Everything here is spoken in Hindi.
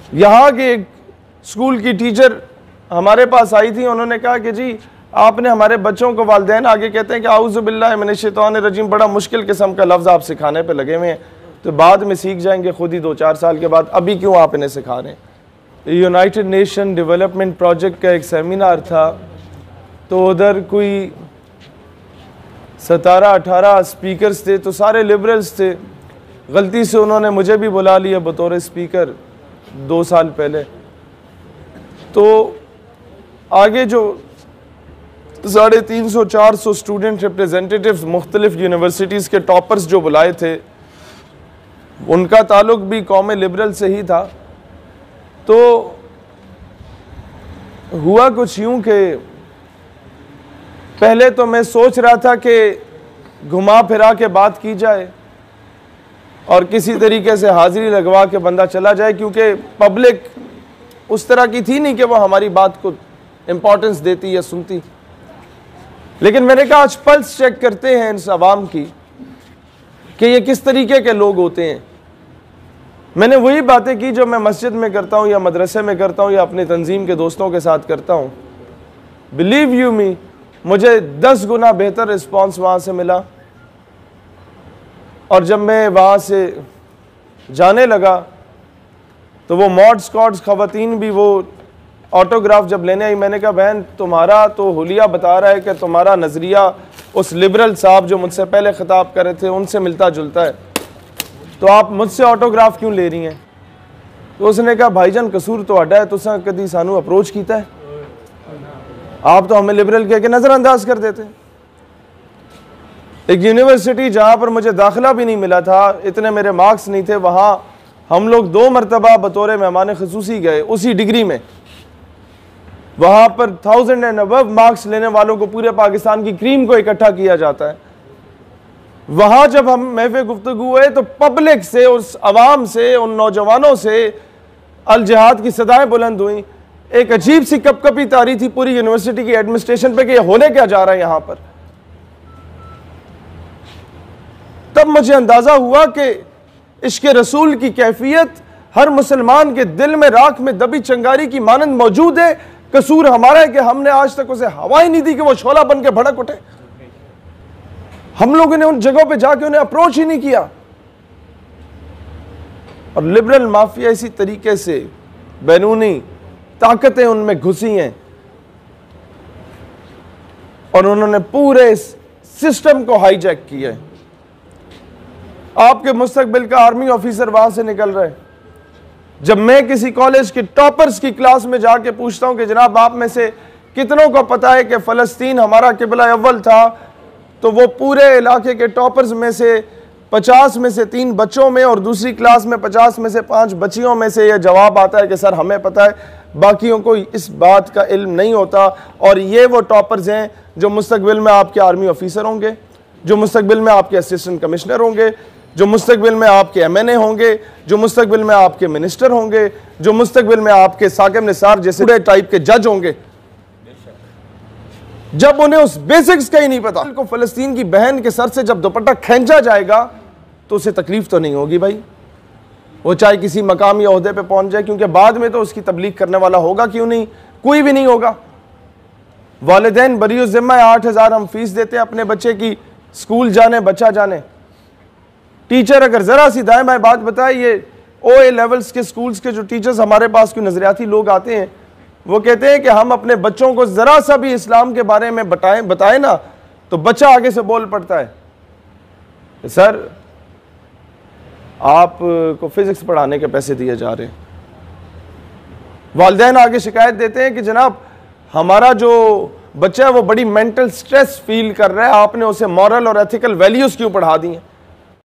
यहाँ के एक स्कूल की टीचर हमारे पास आई थी, उन्होंने कहा कि जी आपने हमारे बच्चों को, वालिदैन आगे कहते हैं कि आऊज़ु बिल्लाहि मिनश शैतानिर रजीम, बड़ा मुश्किल किस्म का लफ्ज़ आप सिखाने पे लगे हुए हैं, तो बाद में सीख जाएंगे खुद ही 2-4 साल के बाद, अभी क्यों आप इन्हें सिखा रहे हैं। यूनाइटेड नेशन डेवलपमेंट प्रोजेक्ट का एक सेमिनार था, तो उधर कोई 17-18 स्पीकर्स थे, तो सारे लिबरल्स थे। गलती से उन्होंने मुझे भी बुला लिया बतौर स्पीकर 2 साल पहले। तो आगे जो 350-400 स्टूडेंट रिप्रेजेंटेटिव्स मुख्तलिफ यूनिवर्सिटीज़ के टॉपर्स जो बुलाए थे, उनका ताल्लुक भी कौम लिबरल से ही था। तो हुआ कुछ यूं कि पहले तो मैं सोच रहा था कि घुमा फिरा के बात की जाए और किसी तरीके से हाजिरी लगवा के बंदा चला जाए, क्योंकि पब्लिक उस तरह की थी नहीं कि वो हमारी बात को इम्पोर्टेंस देती या सुनती। लेकिन मैंने कहा आज पल्स चेक करते हैं इस आवाम की कि ये किस तरीके के लोग होते हैं। मैंने वही बातें की जो मैं मस्जिद में करता हूँ या मदरसे में करता हूँ या अपनी तंजीम के दोस्तों के साथ करता हूँ। बिलीव यू मी, मुझे 10 गुना बेहतर रिस्पॉन्स वहाँ से मिला। और जब मैं वहाँ से जाने लगा तो वो मॉड स्कॉट्स खवातीन भी वो ऑटोग्राफ जब लेने आई, मैंने कहा बहन तुम्हारा तो हुलिया बता रहा है कि तुम्हारा नज़रिया उस लिबरल साहब जो मुझसे पहले ख़िताब कर रहे थे उनसे मिलता जुलता है, तो आप मुझसे ऑटोग्राफ क्यों ले रही हैं। तो उसने कहा भाईजान कसूर तो अड्डा है, तुसा कभी सानू अप्रोच किया है, आप तो हमें लिबरल कह के नज़रअंदाज कर देते। एक यूनिवर्सिटी जहाँ पर मुझे दाखिला भी नहीं मिला था, इतने मेरे मार्क्स नहीं थे, वहाँ हम लोग 2 मरतबा बतौर मेहमान ख़ुसूसी गए उसी डिग्री में। वहाँ पर 1000 एंड अबव मार्क्स लेने वालों को पूरे पाकिस्तान की क्रीम को इकट्ठा किया जाता है। वहाँ जब हम महफ़िल गुफ्तगू हुए तो पब्लिक से, उस अवाम से, उन नौजवानों से अल जिहाद की सदाएं बुलंद हुई। एक अजीब सी कपकपी तारी थी पूरी यूनिवर्सिटी की एडमिनिस्ट्रेशन पे कि ये होने क्या जा रहा है यहाँ पर। तब मुझे अंदाजा हुआ कि इश्क़ रसूल की कैफियत हर मुसलमान के दिल में राख में दबी चंगारी की मानंद मौजूद है। कसूर हमारा है कि हमने आज तक उसे हवा ही नहीं दी कि वो शोला बन के भड़क उठे। हम लोगों ने उन जगहों पे जाके उन्हें अप्रोच ही नहीं किया। और लिबरल माफिया इसी तरीके से बैरूनी ताकतें उनमें घुसी हैं और उन्होंने पूरे सिस्टम को हाईजैक किया है। आपके मुस्तकबिल का आर्मी ऑफिसर वहां से निकल रहा है। जब मैं किसी कॉलेज के टॉपर्स की क्लास में जाके पूछता हूं कि जनाब आप में से कितनों को पता है कि फ़लस्तीन हमारा किबला अव्वल था, तो वो पूरे इलाके के टॉपर्स में से 50 में से 3 बच्चों में और दूसरी क्लास में 50 में से 5 बच्चियों में से यह जवाब आता है कि सर हमें पता है, बाकियों को इस बात का इल्म नहीं होता। और ये वो टॉपर्स हैं जो मुस्तकबिल में आपके आर्मी ऑफिसर होंगे, जो मुस्तकबिल में आपके असिस्टेंट कमिश्नर होंगे, जो मुस्तकबिल में आपके MNA होंगे, जो मुस्तकबिल में आपके मिनिस्टर होंगे, जो मुस्तकबिल में आपके साकिब निसार जैसे टाइप के जज होंगे। जब उन्हें उस बेसिक्स का ही नहीं पता, को फ़लस्तीन की बहन के सर से जब दुपट्टा खींचा जाएगा तो उसे तकलीफ तो नहीं होगी भाई, वो चाहे किसी मकाम या ओहदे पे पहुंच जाए, क्योंकि बाद में तो उसकी तबलीग करने वाला होगा क्यों नहीं, कोई भी नहीं होगा। वालिदैन बरीउ ज़िम्मा 8000 हम फीस देते हैं अपने बच्चे की, स्कूल जाने बच्चा जाने। टीचर अगर ज़रा सी दाएं बाएं बात बताए, ये OA लेवल्स के स्कूल्स के जो टीचर्स हमारे पास कोई नज़रियाती लोग आते हैं, वो कहते हैं कि हम अपने बच्चों को ज़रा सा भी इस्लाम के बारे में बताएं ना तो बच्चा आगे से बोल पड़ता है सर आपको फिजिक्स पढ़ाने के पैसे दिए जा रहे हैं। वालिदैन आगे शिकायत देते हैं कि जनाब हमारा जो बच्चा है वो बड़ी मेंटल स्ट्रेस फील कर रहा है, आपने उसे मॉरल और एथिकल वैल्यूज़ क्यों पढ़ा दी हैं।